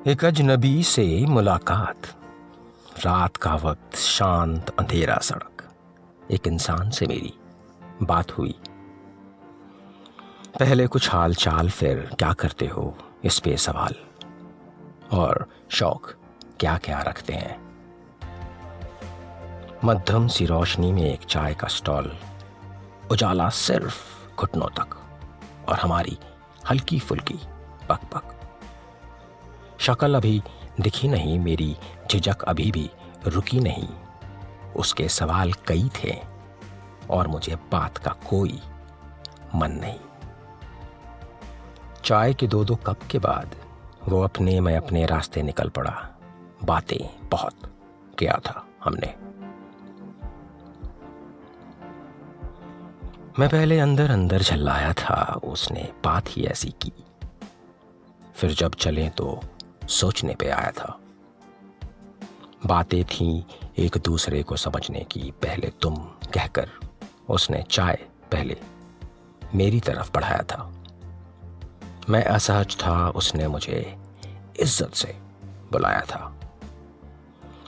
एक अजनबी से मुलाकात। रात का वक्त, शांत अंधेरा सड़क। एक इंसान से मेरी बात हुई। पहले कुछ हाल चाल, फिर क्या करते हो, इस पे सवाल। और शौक क्या क्या रखते हैं। मध्यम सी रोशनी में एक चाय का स्टॉल, उजाला सिर्फ घुटनों तक, और हमारी हल्की फुल्की पक पक। शक्ल अभी दिखी नहीं, मेरी झिझक अभी भी रुकी नहीं। उसके सवाल कई थे और मुझे बात का कोई मन नहीं। चाय के दो कप के बाद वो अपने, मैं अपने रास्ते निकल पड़ा। बातें बहुत किया था हमने। मैं पहले अंदर अंदर झल्लाया था, उसने बात ही ऐसी की। फिर जब चले तो सोचने पे आया था। बातें थीं एक दूसरे को समझने की, पहले तुम कहकर उसने चाय पहले मेरी तरफ बढ़ाया था। मैं असहज था, उसने मुझे इज्जत से बुलाया था।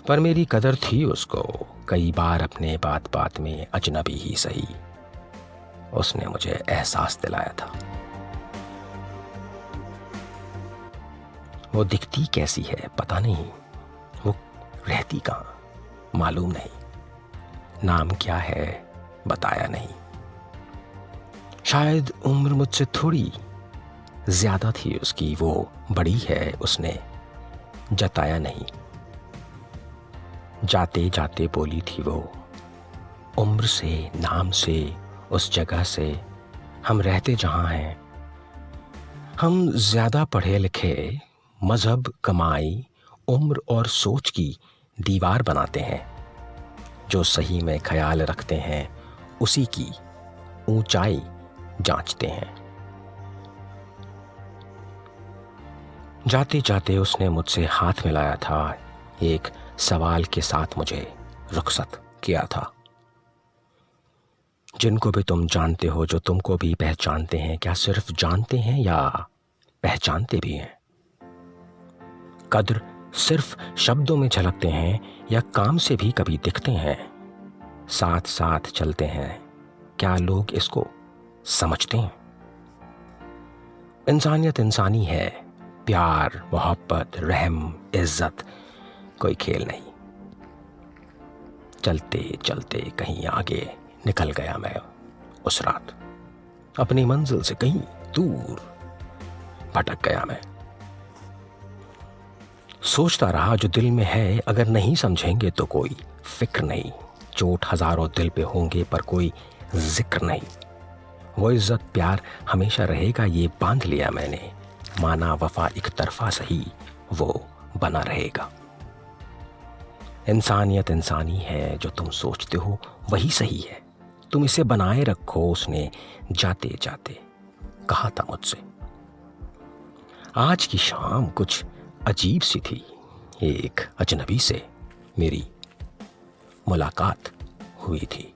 पर मेरी कदर थी उसको, कई बार अपने बात बात में अजनबी ही सही, उसने मुझे एहसास दिलाया था। वो दिखती कैसी है पता नहीं, वो रहती कहाँ मालूम नहीं, नाम क्या है बताया नहीं। शायद उम्र मुझसे थोड़ी ज्यादा थी उसकी, वो बड़ी है उसने जताया नहीं। जाते जाते बोली थी वो, उम्र से, नाम से, उस जगह से, हम रहते जहां हैं। हम ज्यादा पढ़े लिखे, मजहब, कमाई, उम्र और सोच की दीवार बनाते हैं। जो सही में ख्याल रखते हैं उसी की ऊंचाई जांचते हैं। जाते जाते उसने मुझसे हाथ मिलाया था, एक सवाल के साथ मुझे रुखसत किया था। जिनको भी तुम जानते हो, जो तुमको भी पहचानते हैं, क्या सिर्फ जानते हैं या पहचानते भी हैं? कद्र सिर्फ शब्दों में झलकते हैं या काम से भी कभी दिखते हैं? साथ साथ चलते हैं, क्या लोग इसको समझते हैं? इंसानियत इंसानी है, प्यार, मोहब्बत, रहम, इज्जत कोई खेल नहीं। चलते चलते कहीं आगे निकल गया मैं उस रात, अपनी मंजिल से कहीं दूर भटक गया मैं। सोचता रहा जो दिल में है, अगर नहीं समझेंगे तो कोई फिक्र नहीं। चोट हजारों दिल पे होंगे पर कोई जिक्र नहीं। वो इज्जत प्यार हमेशा रहेगा, ये बांध लिया मैंने। माना वफा एक तरफा सही, वो बना रहेगा। इंसानियत इंसानी है, जो तुम सोचते हो वही सही है, तुम इसे बनाए रखो, उसने जाते जाते कहा था मुझसे। आज की शाम कुछ अजीब सी थी। एक अजनबी से मेरी मुलाकात हुई थी।